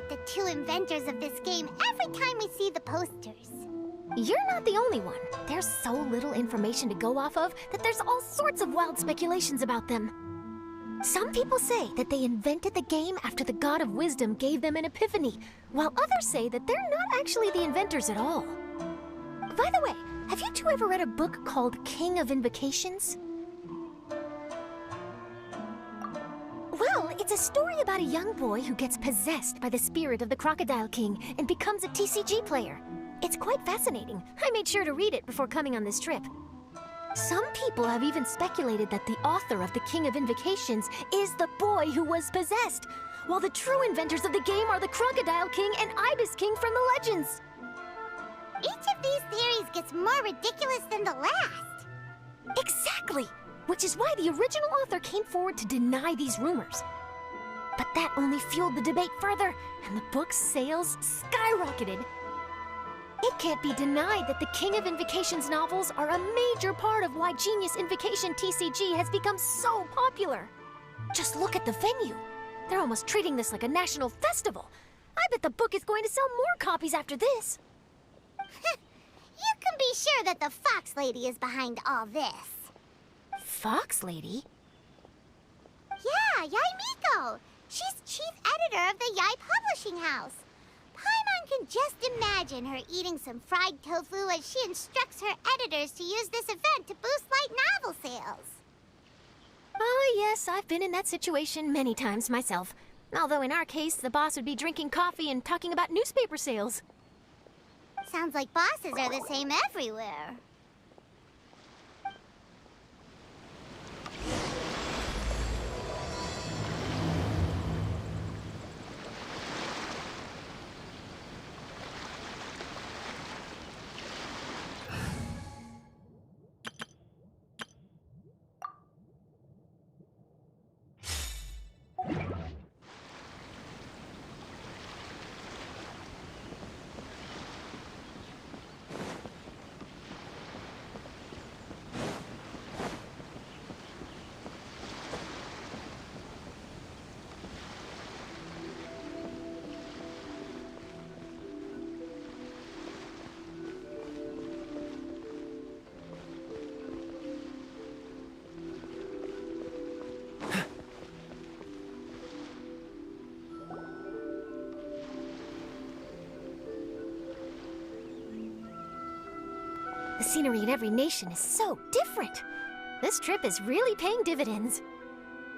about the two inventors of this game every time we see the posters. You're not the only one. There's so little information to go off of that there's all sorts of wild speculations about them. Some people say that they invented the game after the God of Wisdom gave them an epiphany, while others say that they're not actually the inventors at all. By the way, have you two ever read a book called King of Invocations? Well, it's a story about a young boy who gets possessed by the spirit of the Crocodile King and becomes a TCG player. It's quite fascinating. I made sure to read it before coming on this trip. Some people have even speculated that the author of the King of Invocations is the boy who was possessed, while the true inventors of the game are the Crocodile King and Ibis King from the legends. Each of these theories gets more ridiculous than the last. Exactly! Which is why the original author came forward to deny these rumors. But that only fueled the debate further, and the book's sales skyrocketed. It can't be denied that the King of Invocations novels are a major part of why Genius Invocation TCG has become so popular. Just look at the venue. They're almost treating this like a national festival. I bet the book is going to sell more copies after this. You can be sure that the Fox Lady is behind all this. Fox Lady? Yeah, Yai Miko. She's chief editor of the Yai Publishing House. Paimon can just imagine her eating some fried tofu as she instructs her editors to use this event to boost light novel sales. Oh yes, I've been in that situation many times myself. Although in our case, the boss would be drinking coffee and talking about newspaper sales. Sounds like bosses are the same everywhere. The scenery in every nation is so different. This trip is really paying dividends.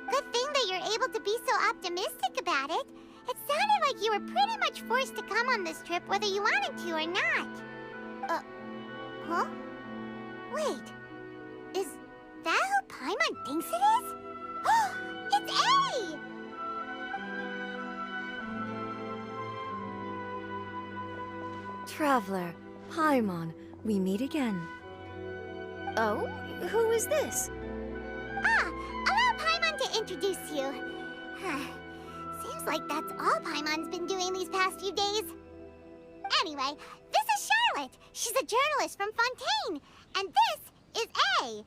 Good thing that you're able to be so optimistic about it. It sounded like you were pretty much forced to come on this trip whether you wanted to or not. Huh? Wait. Is that who Paimon thinks it is? It's A! Traveler, Paimon, we meet again. Oh? Who is this? Allow Paimon to introduce you. Seems like that's all Paimon's been doing these past few days. Anyway, this is Charlotte. She's a journalist from Fontaine. And this is A.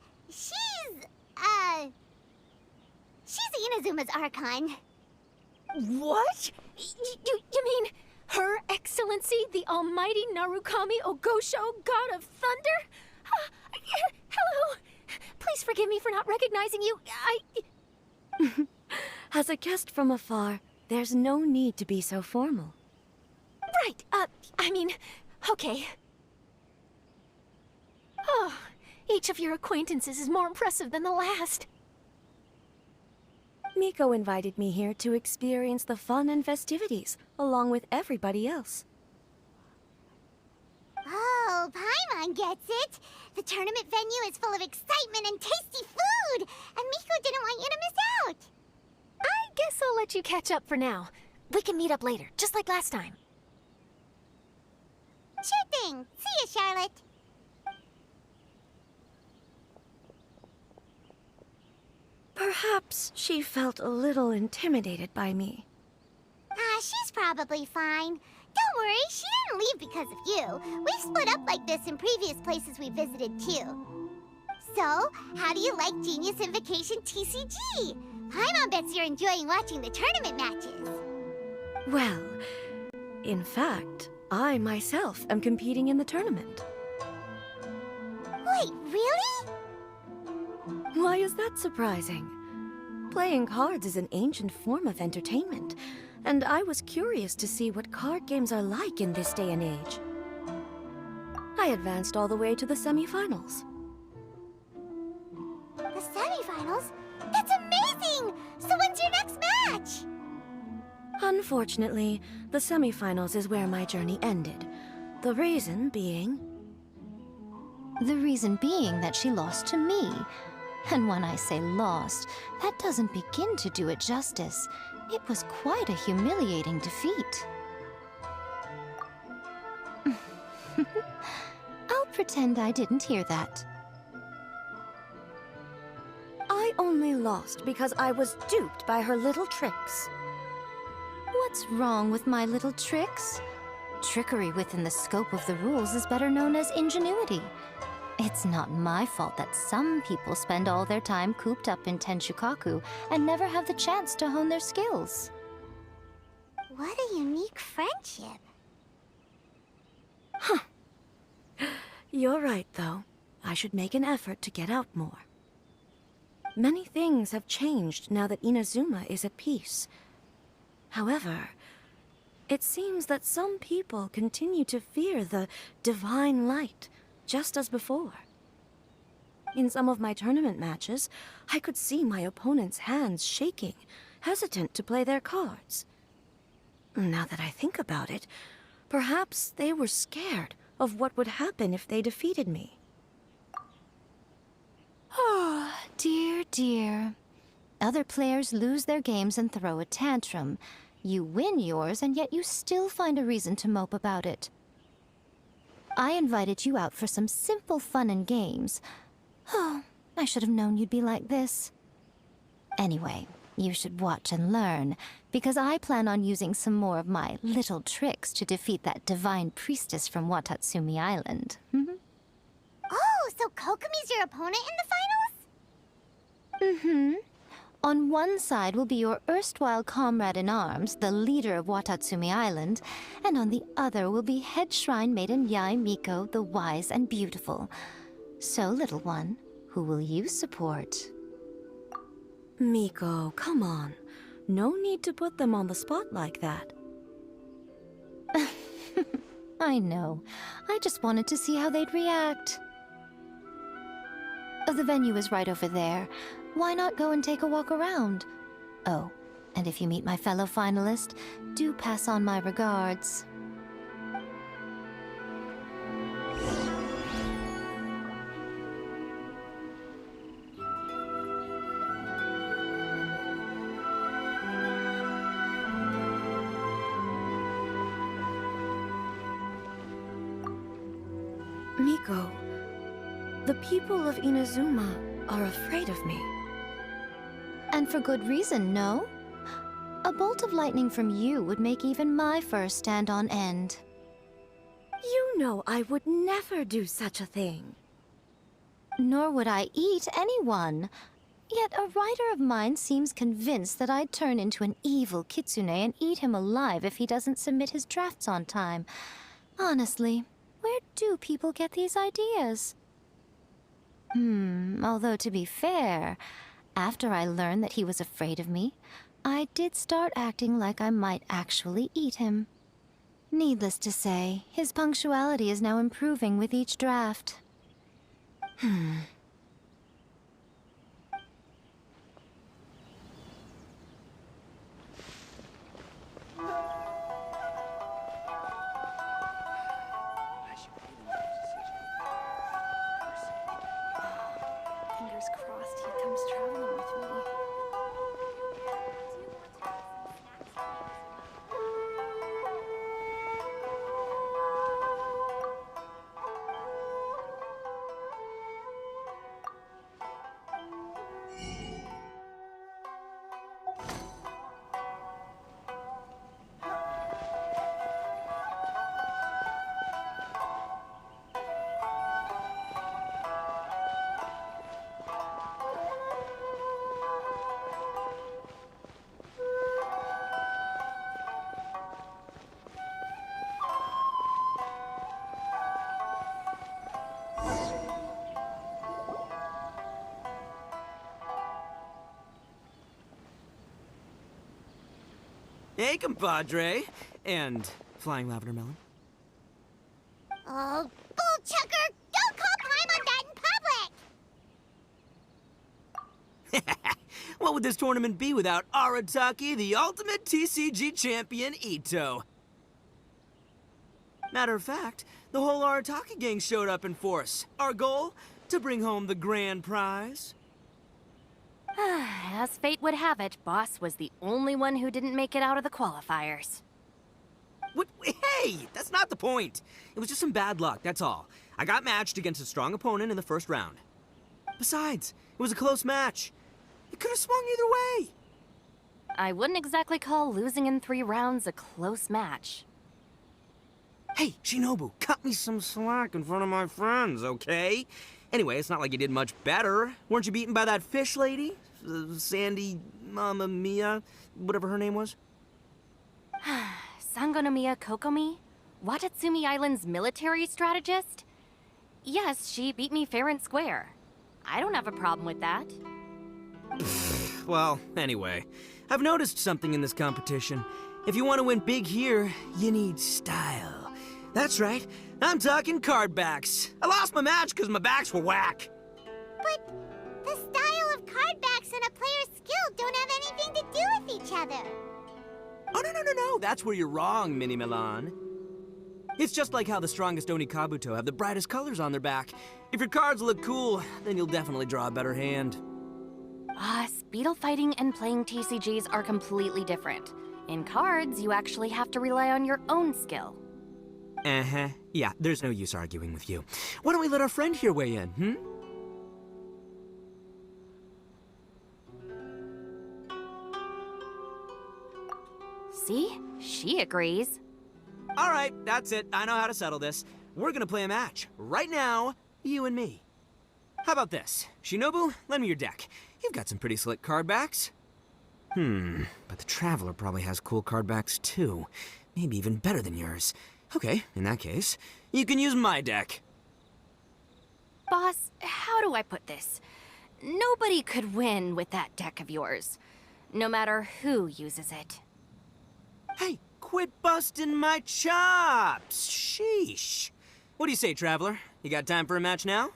She's Inazuma's Archon. What? You mean Her Excellency, the Almighty Narukami Ogosho, God of Thunder? Hello. Please forgive me for not recognizing you. As a guest from afar, there's no need to be so formal. Right, okay. Oh, each of your acquaintances is more impressive than the last. Miko invited me here to experience the fun and festivities, along with everybody else. Oh, Paimon gets it. The tournament venue is full of excitement and tasty food, and Miko didn't want you to miss out. I guess I'll let you catch up for now. We can meet up later, just like last time. Sure thing. See ya, Charlotte. Perhaps she felt a little intimidated by me. She's probably fine. Don't worry, she didn't leave because of you. We've split up like this in previous places we visited, too. So, how do you like Genius Invocation TCG? Paimon bets you're enjoying watching the tournament matches. Well, In fact, I myself am competing in the tournament. Wait, really? Why is that surprising? Playing cards is an ancient form of entertainment, and I was curious to see what card games are like in this day and age. I advanced all the way to the semifinals. The semifinals? That's amazing! So when's your next match? Unfortunately, the semifinals is where my journey ended. The reason being... The reason being that she lost to me. And when I say lost, that doesn't begin to do it justice. It was quite a humiliating defeat. I'll pretend I didn't hear that. I only lost because I was duped by her little tricks. What's wrong with my little tricks? Trickery within the scope of the rules is better known as ingenuity. It's not my fault that some people spend all their time cooped up in Tenshukaku and never have the chance to hone their skills. What a unique friendship. You're right, though. I should make an effort to get out more. Many things have changed now that Inazuma is at peace. However, it seems that some people continue to fear the divine light, just as before. In some of my tournament matches, I could see my opponent's hands shaking, hesitant to play their cards. Now that I think about it, perhaps they were scared of what would happen if they defeated me. Oh, dear, dear. Other players lose their games and throw a tantrum. You win yours, and yet you still find a reason to mope about it. I invited you out for some simple fun and games. Oh, I should have known you'd be like this. Anyway, you should watch and learn, because I plan on using some more of my little tricks to defeat that divine priestess from Watatsumi Island. Oh, so Kokomi's your opponent in the finals? On one side will be your erstwhile comrade-in-arms, the leader of Watatsumi Island, and on the other will be head shrine maiden Yae Miko, the wise and beautiful. So, little one, who will you support? Miko, come on. No need to put them on the spot like that. I know. I just wanted to see how they'd react. The venue is right over there. Why not go and take a walk around? Oh, and if you meet my fellow finalist, do pass on my regards. Miko, the people of Inazuma are afraid of me. And for good reason, no? A bolt of lightning from you would make even my fur stand on end. You know I would never do such a thing. Nor would I eat anyone. Yet a writer of mine seems convinced that I'd turn into an evil kitsune and eat him alive if he doesn't submit his drafts on time. Honestly, where do people get these ideas? Although to be fair, after I learned that he was afraid of me, I did start acting like I might actually eat him. Needless to say, his punctuality is now improving with each draft. Fingers crossed he comes traveling with me. Hey, compadre. And flying lavender melon. Oh, bullchucker! Don't call Paimon that in public! What would this tournament be without Arataki, the ultimate TCG champion, Ito? Matter of fact, the whole Arataki gang showed up in force. Our goal? To bring home the grand prize. As fate would have it, Boss was the only one who didn't make it out of the qualifiers. What? Hey, that's not the point. It was just some bad luck, that's all. I got matched against a strong opponent in the first round. Besides, it was a close match. It could have swung either way. I wouldn't exactly call losing in 3 rounds a close match. Hey, Shinobu, cut me some slack in front of my friends, okay? Anyway, it's not like you did much better. Weren't you beaten by that fish lady? Sandy Mamma Mia, whatever her name was? Sangonomiya Kokomi? Watatsumi Island's military strategist? Yes, she beat me fair and square. I don't have a problem with that. Well, anyway, I've noticed something in this competition. If you want to win big here, you need style. That's right, I'm talking card backs. I lost my match because my backs were whack. But the style of card backs and a player's skill don't have anything to do with each other. Oh, no, that's where you're wrong, Mini Milan. It's just like how the strongest Onikabuto have the brightest colors on their back. If your cards look cool, then you'll definitely draw a better hand. Speedle fighting and playing TCGs are completely different. In cards, you actually have to rely on your own skill. Uh-huh. Yeah, there's no use arguing with you. Why don't we let our friend here weigh in, hmm? See? She agrees. All right, that's it. I know how to settle this. We're gonna play a match. Right now, you and me. How about this? Shinobu, lend me your deck. You've got some pretty slick card backs. But the Traveler probably has cool card backs too. Maybe even better than yours. Okay, in that case, you can use my deck. Boss, how do I put this? Nobody could win with that deck of yours, no matter who uses it. Hey, quit busting my chops! Sheesh. What do you say, Traveler? You got time for a match now?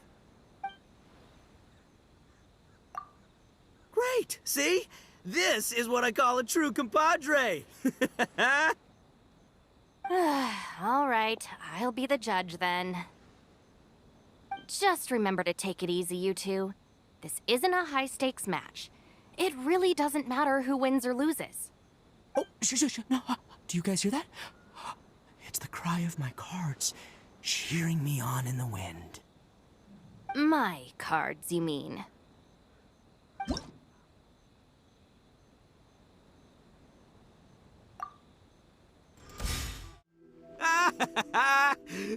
Great! See? This is what I call a true compadre! All right, I'll be the judge then. Just remember to take it easy, you two. This isn't a high-stakes match. It really doesn't matter who wins or loses. Oh, shh. No, do you guys hear that? It's the cry of my cards, cheering me on in the wind. My cards, you mean?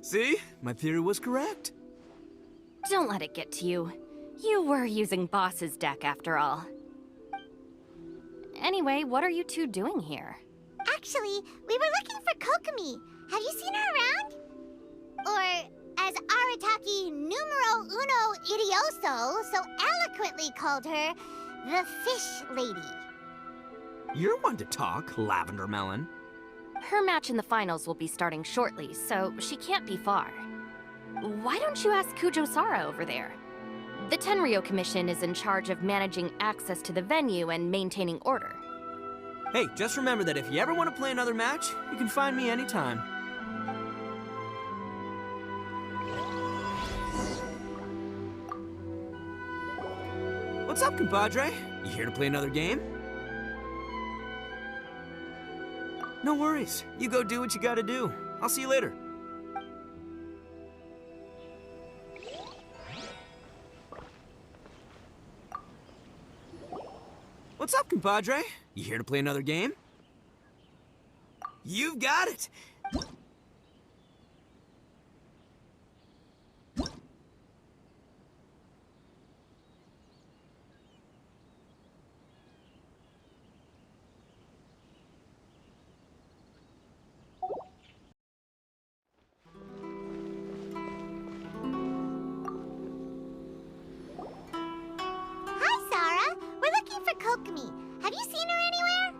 See? My theory was correct. Don't let it get to you. You were using Boss's deck after all. Anyway, what are you two doing here? Actually, we were looking for Kokomi. Have you seen her around? Or, as Arataki numero uno idioso so eloquently called her, the Fish Lady. You're one to talk, Lavender Melon. Her match in the finals will be starting shortly, so she can't be far. Why don't you ask Kujo-Sara over there? The Tenryo Commission is in charge of managing access to the venue and maintaining order. Hey, just remember that if you ever want to play another match, you can find me anytime. What's up, compadre? You here to play another game? No worries. You go do what you gotta do. I'll see you later. What's up, compadre? You here to play another game? You've got it! Hi, Sarah. We're looking for Kokomi. Have you seen her anywhere?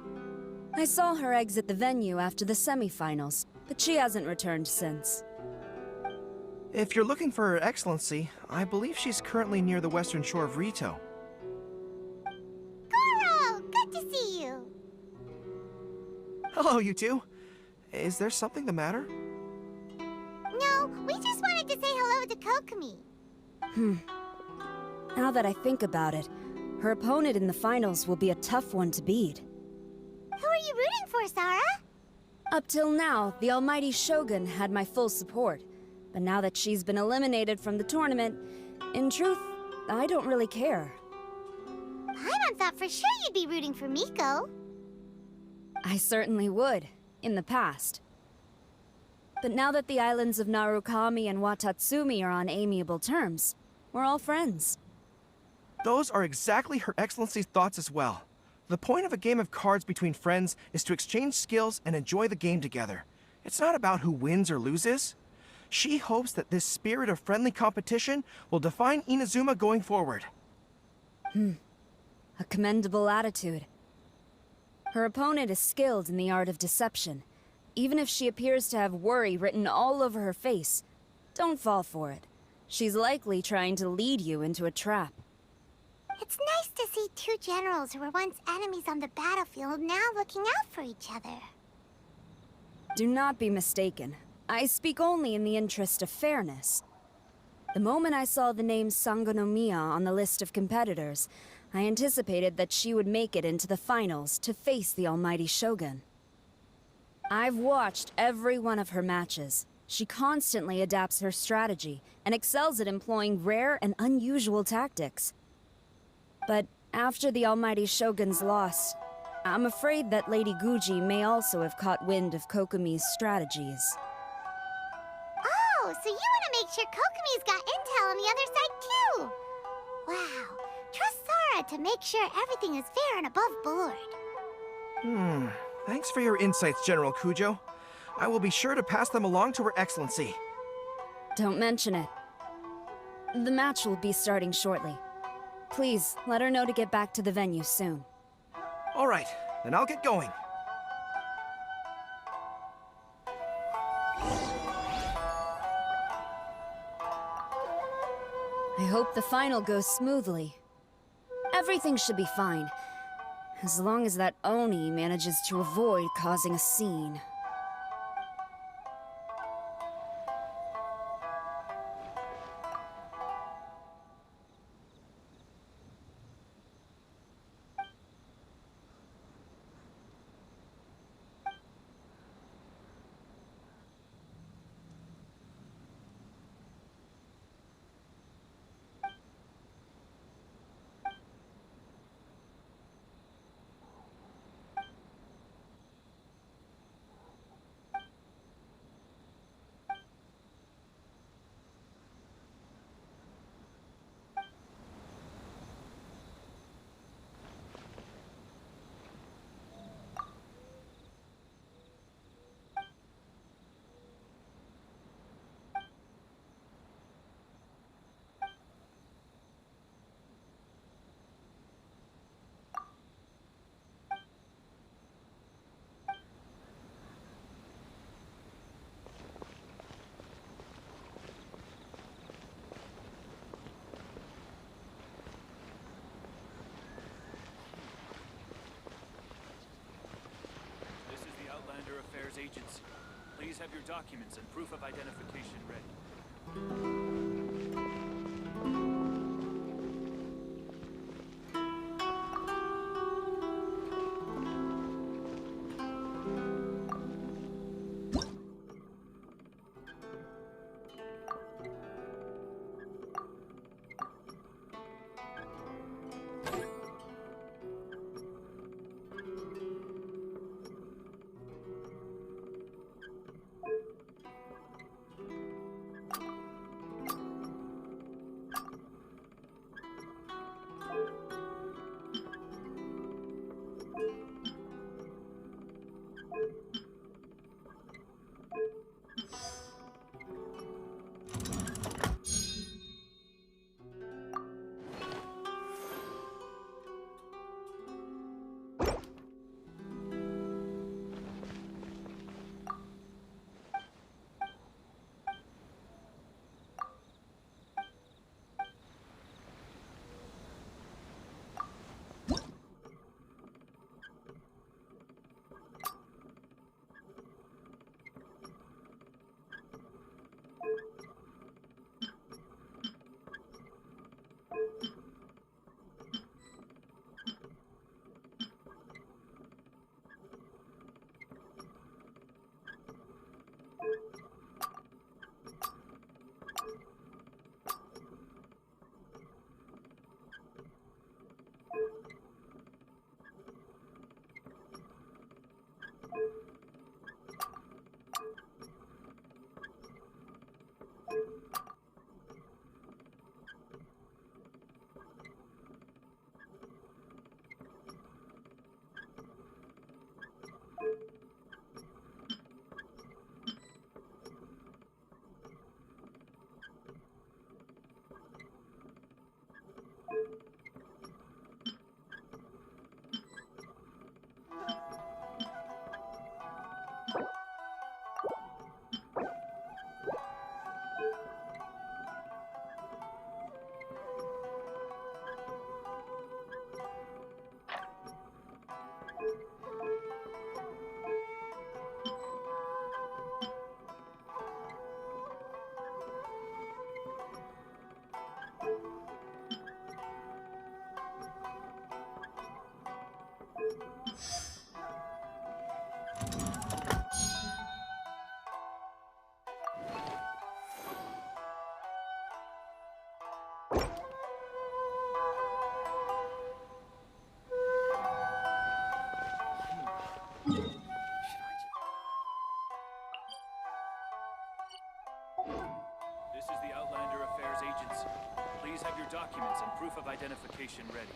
I saw her exit the venue after the semifinals, but she hasn't returned since. If you're looking for Her Excellency, I believe she's currently near the western shore of Rito. Goro! Good to see you! Hello, you two. Is there something the matter? No, we just wanted to say hello to Kokomi. Now that I think about it, her opponent in the finals will be a tough one to beat. Who are you rooting for, Sara? Up till now, the almighty Shogun had my full support. But now that she's been eliminated from the tournament, in truth, I don't really care. Paimon thought for sure you'd be rooting for Miko. I certainly would, in the past. But now that the islands of Narukami and Watatsumi are on amiable terms, we're all friends. Those are exactly Her Excellency's thoughts as well. The point of a game of cards between friends is to exchange skills and enjoy the game together. It's not about who wins or loses. She hopes that this spirit of friendly competition will define Inazuma going forward. A commendable attitude. Her opponent is skilled in the art of deception. Even if she appears to have worry written all over her face, don't fall for it. She's likely trying to lead you into a trap. It's nice to see two generals who were once enemies on the battlefield now looking out for each other. Do not be mistaken. I speak only in the interest of fairness. The moment I saw the name Sangonomiya on the list of competitors, I anticipated that she would make it into the finals to face the almighty Shogun. I've watched every one of her matches. She constantly adapts her strategy and excels at employing rare and unusual tactics. But after the almighty Shogun's loss, I'm afraid that Lady Guji may also have caught wind of Kokomi's strategies. Oh, so you want to make sure Kokomi's got intel on the other side too? Wow. Trust Sara to make sure everything is fair and above board. Thanks for your insights, General Kujo. I will be sure to pass them along to Her Excellency. Don't mention it. The match will be starting shortly. Please, let her know to get back to the venue soon. All right, then I'll get going. I hope the final goes smoothly. Everything should be fine, as long as that Oni manages to avoid causing a scene. Affairs Agency. Please have your documents and proof of identification ready. This is the Outlander Affairs Agency. Please have your documents and proof of identification ready.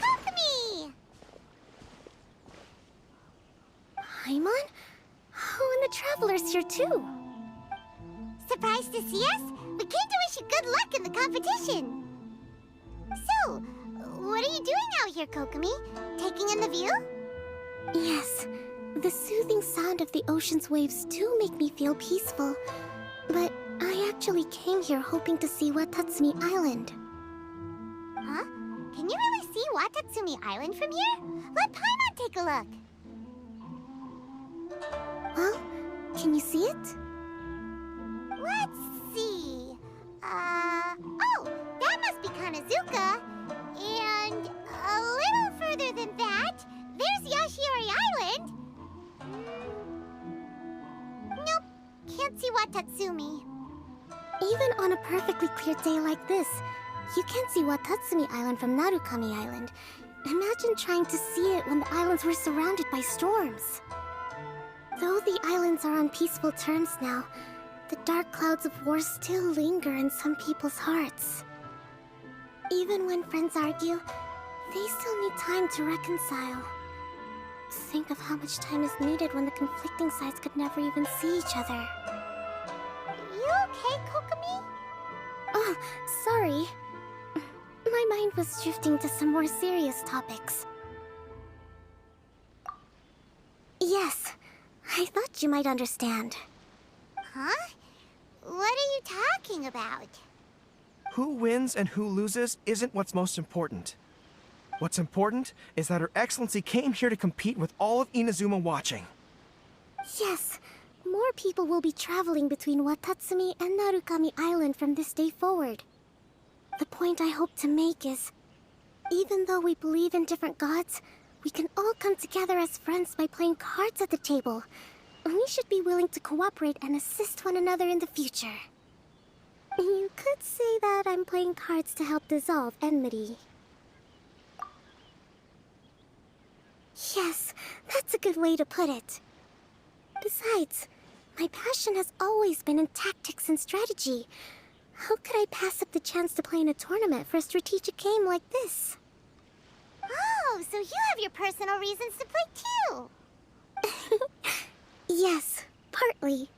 Kokomi! Paimon? Oh, and the Traveler's here too. Surprised to see us? We came to wish you good luck in the competition. So, what are you doing out here, Kokomi? Taking in the view? Yes, the soothing sound of the ocean's waves do make me feel peaceful. But I actually came here hoping to see Watatsumi Island. Huh? Can you really see Watatsumi Island from here? Let Paimon take a look. Well, can you see it? Let's see. Oh, that must be Kanazuka. And a little further than that, there's Yashiori Island. Nope, can't see Watatsumi. Even on a perfectly clear day like this, you can't see Watatsumi Island from Narukami Island. Imagine trying to see it when the islands were surrounded by storms. Though the islands are on peaceful terms now, the dark clouds of war still linger in some people's hearts. Even when friends argue, they still need time to reconcile. Think of how much time is needed when the conflicting sides could never even see each other. You okay, Kokomi? Oh, sorry. My mind was drifting to some more serious topics. Yes, I thought you might understand. Huh? What are you talking about? Who wins and who loses isn't what's most important. What's important is that Her Excellency came here to compete with all of Inazuma watching. Yes, more people will be traveling between Watatsumi and Narukami Island from this day forward. The point I hope to make is, even though we believe in different gods, we can all come together as friends by playing cards at the table. We should be willing to cooperate and assist one another in the future. You could say that I'm playing cards to help dissolve enmity. Yes, that's a good way to put it. Besides, my passion has always been in tactics and strategy. How could I pass up the chance to play in a tournament for a strategic game like this? Oh, so you have your personal reasons to play too. Yes, partly.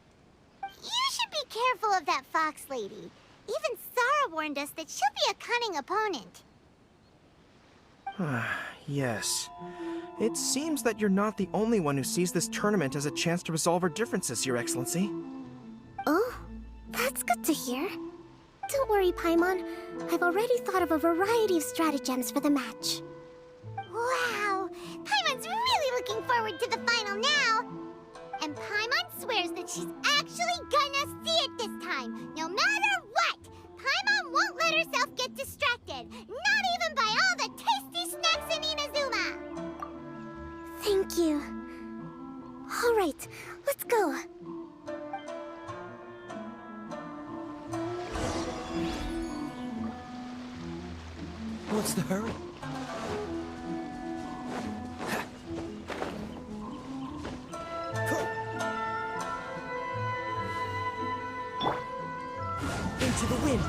You should be careful of that fox lady. Even Sara warned us that she'll be a cunning opponent. Yes. It seems that you're not the only one who sees this tournament as a chance to resolve our differences, Your Excellency. Oh, that's good to hear. Don't worry, Paimon. I've already thought of a variety of stratagems for the match. Wow! Paimon's really looking forward to the final now! And Paimon swears that she's actually gonna see it this time, no matter what! Paimon won't let herself get distracted, not even by all the tasty snacks in Inazuma! Thank you. All right, let's go. What's the hurry? Into the wind!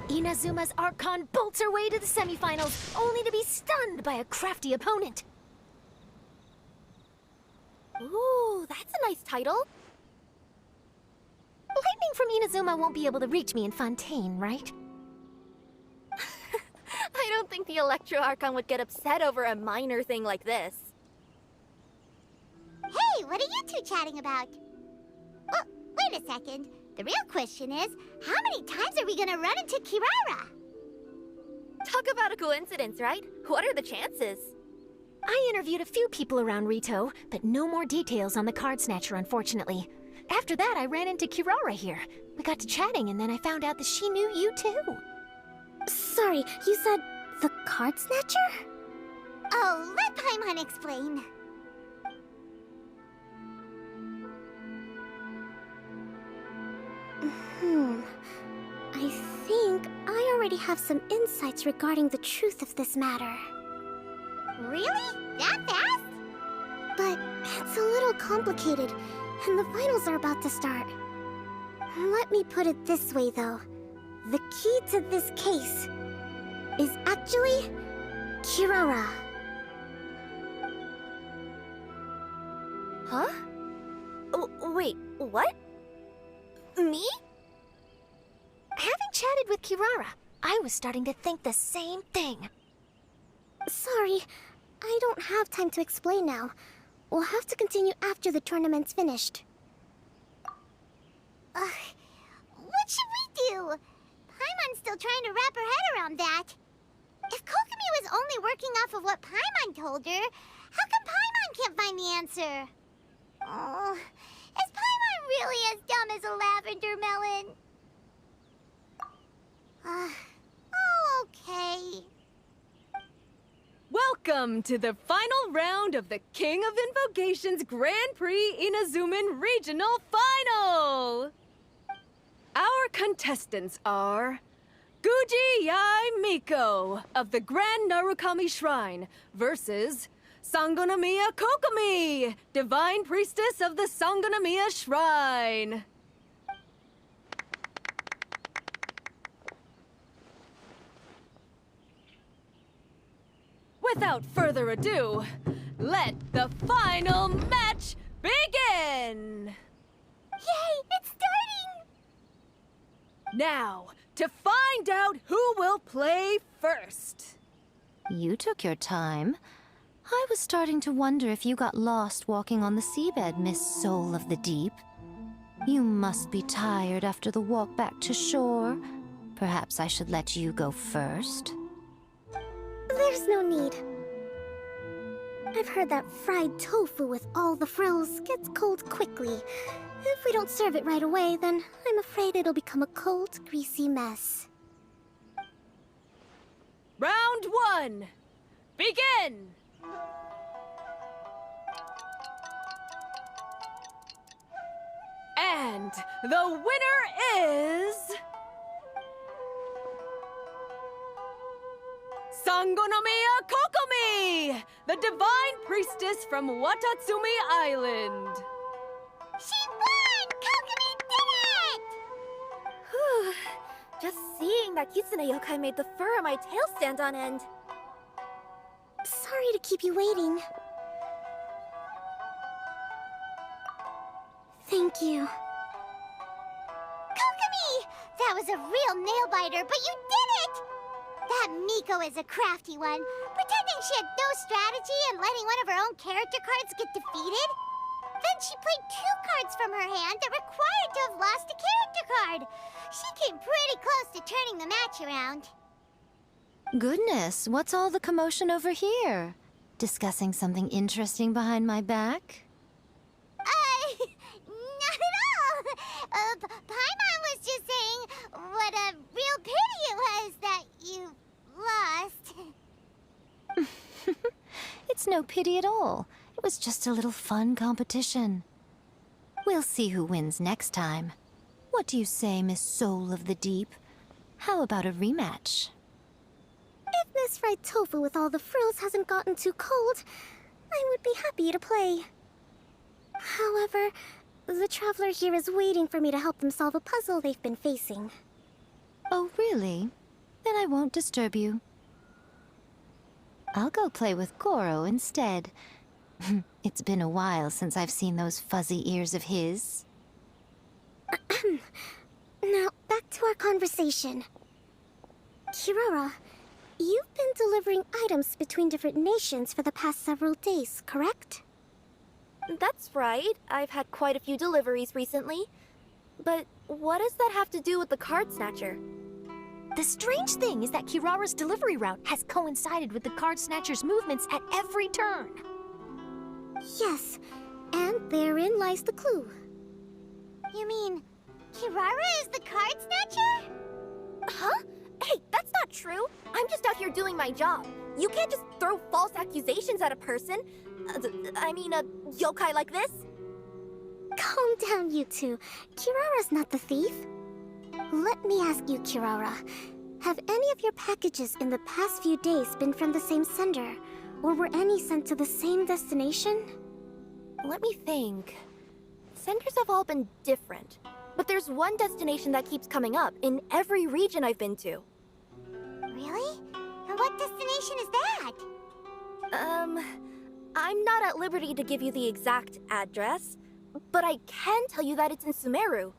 Inazuma's Archon bolts her way to the semifinals, only to be stunned by a crafty opponent. Ooh, that's a nice title. Lightning from Inazuma won't be able to reach me in Fontaine, right? I don't think the Electro Archon would get upset over a minor thing like this. Hey, what are you two chatting about? Oh, wait a second. The real question is, how many times are we gonna run into Kirara? Talk about a coincidence, right? What are the chances? I interviewed a few people around Rito, but no more details on the card snatcher, unfortunately. After that, I ran into Kirara here. We got to chatting, and then I found out that she knew you too. Sorry, you said the card snatcher? Oh, let Paimon explain. I think I already have some insights regarding the truth of this matter. Really? That fast? But it's a little complicated, and the finals are about to start. Let me put it this way, though. The key to this case is actually Kirara. Huh? Oh, wait, what? Me? Having chatted with Kirara, I was starting to think the same thing. Sorry, I don't have time to explain now. We'll have to continue after the tournament's finished. What should we do? Paimon's still trying to wrap her head around that. If Kokomi was only working off of what Paimon told her, how come Paimon can't find the answer? Oh, is Paimon really as dumb as a lavender melon? Oh, okay. Welcome to the final round of the King of Invocations Grand Prix Inazuman Regional Final! Our contestants are Guji Yai Miko of the Grand Narukami Shrine versus Sangonomiya Kokomi, Divine Priestess of the Sangonomiya Shrine. Without further ado, let the final match begin! Yay, it's starting! Now, to find out who will play first. You took your time. I was starting to wonder if you got lost walking on the seabed, Miss Soul of the Deep. You must be tired after the walk back to shore. Perhaps I should let you go first. There's no need. I've heard that fried tofu with all the frills gets cold quickly. If we don't serve it right away, then I'm afraid it'll become a cold, greasy mess. Round one, begin! And the winner is... Sangonomiya Kokomi, the Divine Priestess from Watatsumi Island. She won! Kokomi did it! Whew. Just seeing that Kitsune yokai made the fur on my tail stand on end. Sorry to keep you waiting. Thank you. Kokomi! That was a real nail-biter, but you did it! That Miko is a crafty one, pretending she had no strategy and letting one of her own character cards get defeated. Then she played 2 cards from her hand that required to have lost a character card. She came pretty close to turning the match around. Goodness, what's all the commotion over here? Discussing something interesting behind my back? Not at all. Paimon was just saying what a real pity it was that you lost. It's no pity at all. It was just a little fun competition. We'll see who wins next time. What do you say, Miss Soul of the Deep? How about a rematch? If this fried tofu with all the frills hasn't gotten too cold, I would be happy to play. However, the traveler here is waiting for me to help them solve a puzzle they've been facing. Oh, really? Then I won't disturb you. I'll go play with Goro instead. It's been a while since I've seen those fuzzy ears of his. Now, back to our conversation. Kirara, you've been delivering items between different nations for the past several days, correct? That's right. I've had quite a few deliveries recently. But what does that have to do with the card snatcher? The strange thing is that Kirara's delivery route has coincided with the card snatcher's movements at every turn. Yes, and therein lies the clue. You mean, Kirara is the card snatcher? Huh? Hey, that's not true. I'm just out here doing my job. You can't just throw false accusations at a person. I mean, a yokai like this. Calm down, you two. Kirara's not the thief. Let me ask you, Kirara. Have any of your packages in the past few days been from the same sender? Or were any sent to the same destination? Let me think. Senders have all been different. But there's one destination that keeps coming up in every region I've been to. Really? And what destination is that? I'm not at liberty to give you the exact address, but I can tell you that it's in Sumeru.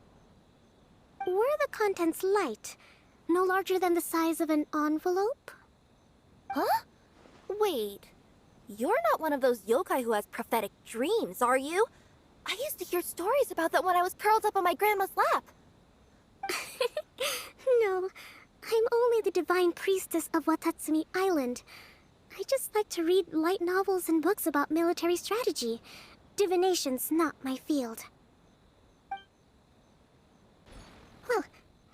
Were the contents light? No larger than the size of an envelope? Huh? Wait. You're not one of those yokai who has prophetic dreams, are you? I used to hear stories about that when I was curled up on my grandma's lap. No, I'm only the divine priestess of Watatsumi Island. I just like to read light novels and books about military strategy. Divination's not my field. Well,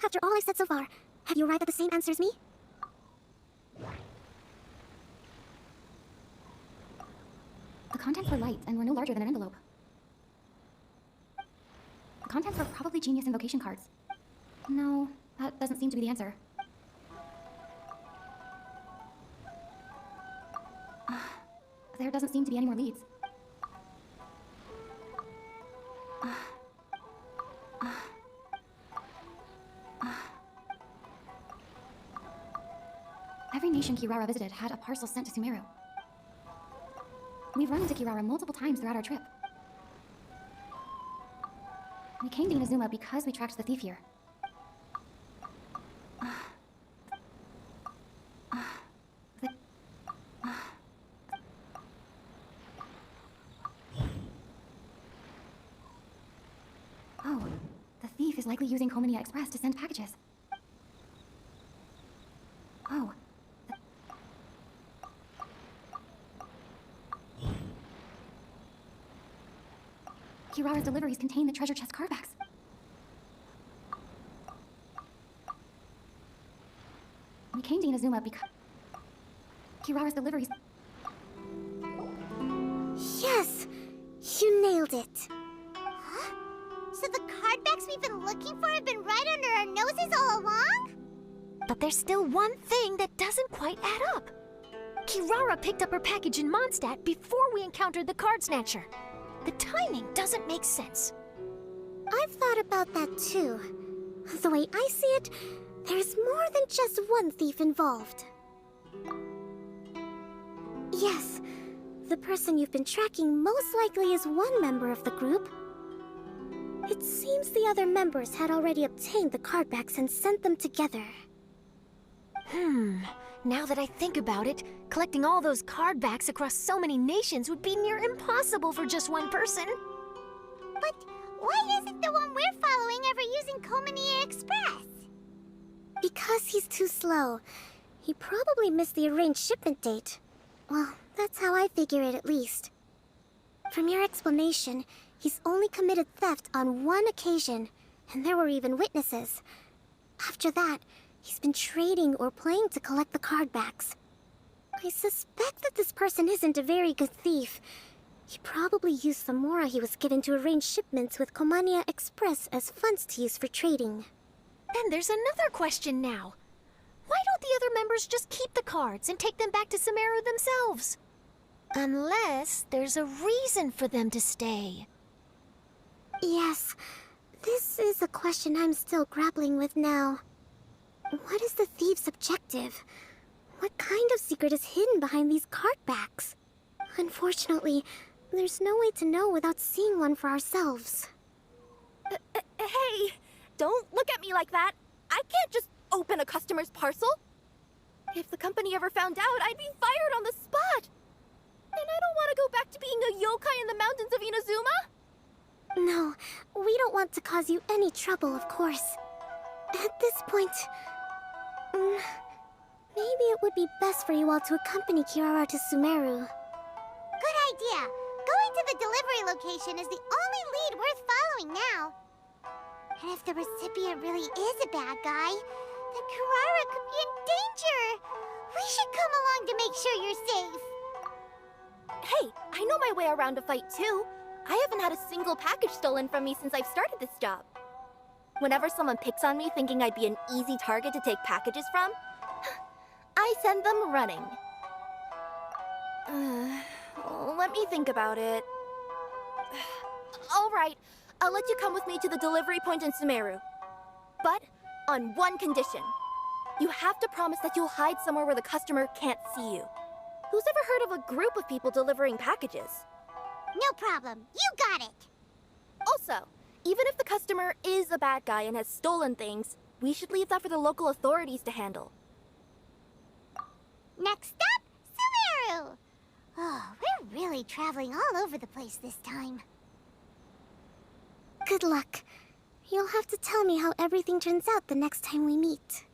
after all I've said so far, have you arrived at the same answer as me? The contents were light and were no larger than an envelope. The contents were probably Genius Invocation cards. No, that doesn't seem to be the answer. There doesn't seem to be any more leads. Every nation Kirara visited had a parcel sent to Sumeru. We've run into Kirara multiple times throughout our trip. We came to Inazuma because we tracked the thief here. Oh, the thief is likely using Komania Express to send packages. Oh. Kirara's deliveries contain the treasure chest cardbacks. We came to Inazuma because Kirara's deliveries. Yes! You nailed it! Huh? So the cardbacks we've been looking for have been right under our noses all along? But there's still one thing that doesn't quite add up. Kirara picked up her package in Mondstadt before we encountered the card snatcher. The timing doesn't make sense. I've thought about that too. The way I see it, there's more than just one thief involved. Yes, the person you've been tracking most likely is one member of the group. It seems the other members had already obtained the cardbacks and sent them together. Now that I think about it, collecting all those cardbacks across so many nations would be near impossible for just one person. But why isn't the one we're following ever using Komania Express? Because he's too slow. He probably missed the arranged shipment date. Well, that's how I figure it at least. From your explanation, he's only committed theft on one occasion, and there were even witnesses. After that, he's been trading or playing to collect the cardbacks. I suspect that this person isn't a very good thief. He probably used the mora he was given to arrange shipments with Komania Express as funds to use for trading. Then there's another question now. Why don't the other members just keep the cards and take them back to Sumeru themselves? Unless there's a reason for them to stay. Yes, this is a question I'm still grappling with now. What is the thief's objective? What kind of secret is hidden behind these cardbacks? Unfortunately, there's no way to know without seeing one for ourselves. Hey, don't look at me like that. I can't just open a customer's parcel. If the company ever found out, I'd be fired on the spot. And I don't want to go back to being a yokai in the mountains of Inazuma. No, we don't want to cause you any trouble, of course. At this point, Maybe it would be best for you all to accompany Kirara to Sumeru. Good idea. Going to the delivery location is the only lead worth following now. And if the recipient really is a bad guy, then Kirara could be in danger. We should come along to make sure you're safe. Hey, I know my way around a fight too. I haven't had a single package stolen from me since I've started this job. Whenever someone picks on me thinking I'd be an easy target to take packages from, I send them running. Let me think about it. All right, I'll let you come with me to the delivery point in Sumeru. But on one condition. You have to promise that you'll hide somewhere where the customer can't see you. Who's ever heard of a group of people delivering packages? No problem. You got it. Also, even if the customer is a bad guy and has stolen things, we should leave that for the local authorities to handle. Next up, Sumeru! Oh, we're really traveling all over the place this time. Good luck. You'll have to tell me how everything turns out the next time we meet.